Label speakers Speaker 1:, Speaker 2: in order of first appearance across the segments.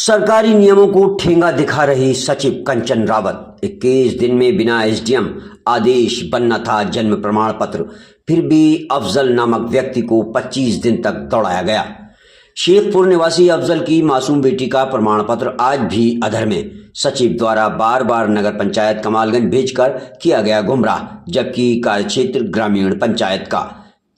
Speaker 1: सरकारी नियमों को ठेंगा दिखा रही सचिव कंचन रावत। 21 दिन में बिना एसडीएम आदेश बनना था जन्म प्रमाण पत्र, फिर भी अफजल नामक व्यक्ति को 25 दिन तक दौड़ाया गया। शेखपुर निवासी अफजल की मासूम बेटी का प्रमाण पत्र आज भी अधर में। सचिव द्वारा बार बार नगर पंचायत कमालगंज भेजकर किया गया गुमराह, जबकि कार्यक्षेत्र ग्रामीण पंचायत का।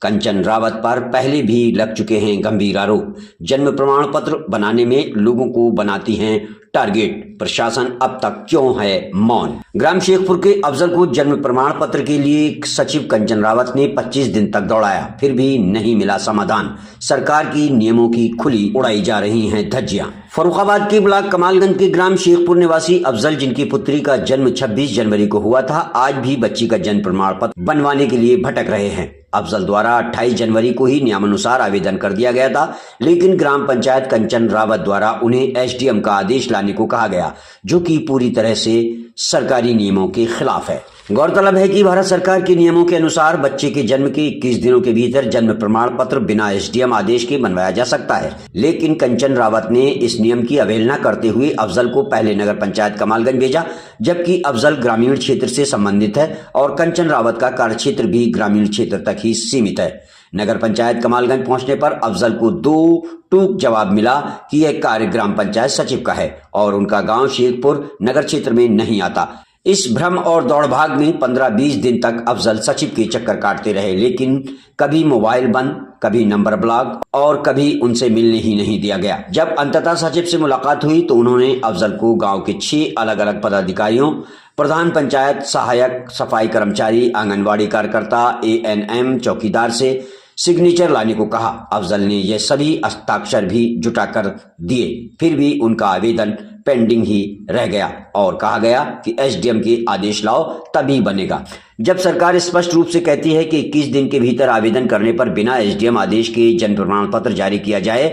Speaker 1: कंचन रावत पर पहले भी लग चुके हैं गंभीर आरोप। जन्म प्रमाण पत्र बनाने में लोगों को बनाती हैं टारगेट। प्रशासन अब तक क्यों है मौन? ग्राम शेखपुर के अफजल को जन्म प्रमाण पत्र के लिए सचिव कंचन रावत ने 25 दिन तक दौड़ाया, फिर भी नहीं मिला समाधान। सरकार की नियमों की खुली उड़ाई जा रही हैं धज्जियां। फर्रुखाबाद के ब्लॉक कमालगंज के ग्राम शेखपुर निवासी अफजल, जिनकी पुत्री का जन्म 26 जनवरी को हुआ था, आज भी बच्ची का जन्म प्रमाण पत्र बनवाने के लिए भटक रहे हैं। अफजल द्वारा 28 जनवरी को ही नियमानुसार आवेदन कर दिया गया था, लेकिन ग्राम पंचायत कंचन रावत द्वारा उन्हें एसडीएम का आदेश लाने को कहा गया, जो कि पूरी तरह से सरकारी नियमों के खिलाफ है। गौरतलब है कि भारत सरकार के नियमों के अनुसार बच्चे के जन्म के 21 दिनों के भीतर जन्म प्रमाण पत्र बिना एसडीएम आदेश के बनवाया जा सकता है, लेकिन कंचन रावत ने इस नियम की अवहेलना करते हुए अफजल को पहले नगर पंचायत कमालगंज भेजा, जबकि अफजल ग्रामीण क्षेत्र से संबंधित है और कंचन रावत का कार्यक्षेत्र भी ग्रामीण क्षेत्र तक ही सीमित है। नगर पंचायत कमालगंज पहुंचने पर अफजल को 2 टूक जवाब मिला कि यह कार्य ग्राम पंचायत सचिव का है और उनका गांव शेखपुर नगर क्षेत्र में नहीं आता। इस भ्रम और दौड़ भाग में 15-20 दिन तक अफजल सचिव के चक्कर काटते रहे, लेकिन कभी मोबाइल बंद, कभी नंबर ब्लॉक और कभी उनसे मिलने ही नहीं दिया गया। जब अंततः सचिव से मुलाकात हुई तो उन्होंने अफजल को गांव के 6 अलग अलग पदाधिकारियों, प्रधान पंचायत, सहायक सफाई कर्मचारी, आंगनबाड़ी कार्यकर्ता, एएनएम, चौकीदार से सिग्नेचर लाने को कहा। अफजल ने यह सभी हस्ताक्षर भी जुटाकर दिए, फिर भी उनका आवेदन पेंडिंग ही रह गया और कहा गया कि एसडीएम के आदेश लाओ तभी बनेगा। जब सरकार स्पष्ट रूप से कहती है कि 21 दिन के भीतर आवेदन करने पर बिना एसडीएम आदेश के जन्म प्रमाण पत्र जारी किया जाए,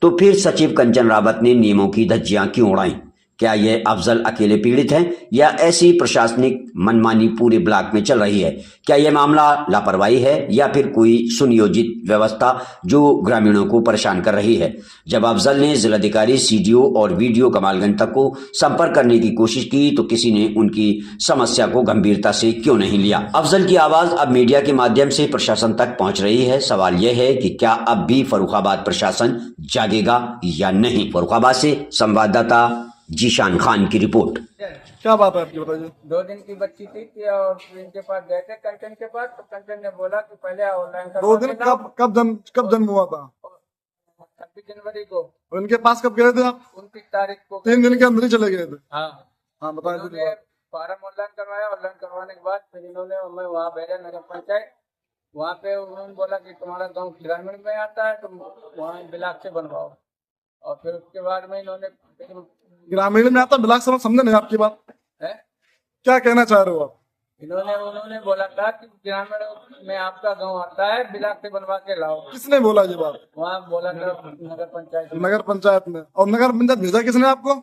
Speaker 1: तो फिर सचिव कंचन रावत ने नियमों की धज्जियां क्यों उड़ाई? क्या यह अफजल अकेले पीड़ित हैं या ऐसी प्रशासनिक मनमानी पूरे ब्लॉक में चल रही है? क्या यह मामला लापरवाही है या फिर कोई सुनियोजित व्यवस्था जो ग्रामीणों को परेशान कर रही है? जब अफजल ने जिलाधिकारी, सीडीओ और वीडियो कमालगंज तक को संपर्क करने की कोशिश की तो किसी ने उनकी समस्या को गंभीरता से क्यों नहीं लिया? अफजल की आवाज अब मीडिया के माध्यम से प्रशासन तक पहुंच रही है। सवाल यह है कि क्या अब भी फर्रुखाबाद प्रशासन जागेगा या नहीं? फर्रुखाबाद से संवाददाता जीशान खान की रिपोर्ट।
Speaker 2: क्या बात है आपकी, बताइए।
Speaker 3: 2 दिन की बच्ची थी और इनके पास गए थे कंचन के पास, तो कंचन ने बोला कि पहले ऑनलाइन
Speaker 2: 2 दिन कब जन्म हुआ था?
Speaker 3: 26 जनवरी को।
Speaker 2: और इनके पास कब गए थे आप?
Speaker 3: 29 तारीख को।
Speaker 2: 3 दिन के अंदर ही चले गए थे।
Speaker 3: हाँ
Speaker 2: हाँ, बताइए।
Speaker 3: इन्होंने फार्म ऑनलाइन करवाया। ऑनलाइन करवाने के बाद फिर इन्होंने हमें वहाँ भेजा नगर पंचायत। वहाँ पे उन्होंने बोला कि तुम्हारा गाँव ग्रामीण में आता है, तुम वहाँ ब्लॉक से बनवाओ। और फिर उसके बाद में इन्होंने
Speaker 2: ग्रामीण में आता, ब्लॉक से समझे नहीं आपकी बात
Speaker 3: है,
Speaker 2: क्या कहना चाह रहे हो आप?
Speaker 3: उन्होंने बोला था कि ग्रामीण में आपका गांव आता है, ब्लॉक से बनवा के लाओ।
Speaker 2: किसने बोला ये बात?
Speaker 3: वहाँ बोला था नगर पंचायत।
Speaker 2: नगर पंचायत में। और नगर पंचायत भेजा किसने आपको?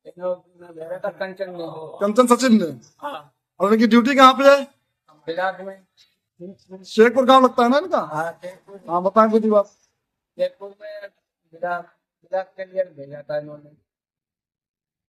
Speaker 3: भेजा था कंचन ने।
Speaker 2: कंचन सचिव ने।
Speaker 3: हाँ।
Speaker 2: और इनकी ड्यूटी कहाँ पे है?
Speaker 3: ब्लॉक में।
Speaker 2: शेखपुर गाँव लगता है ना इनका?
Speaker 3: हाँ, शेखपुर।
Speaker 2: हाँ, बताएं कुछ बात।
Speaker 3: शेखपुर में ब्लॉक के लिए भेजा था इन्होंने।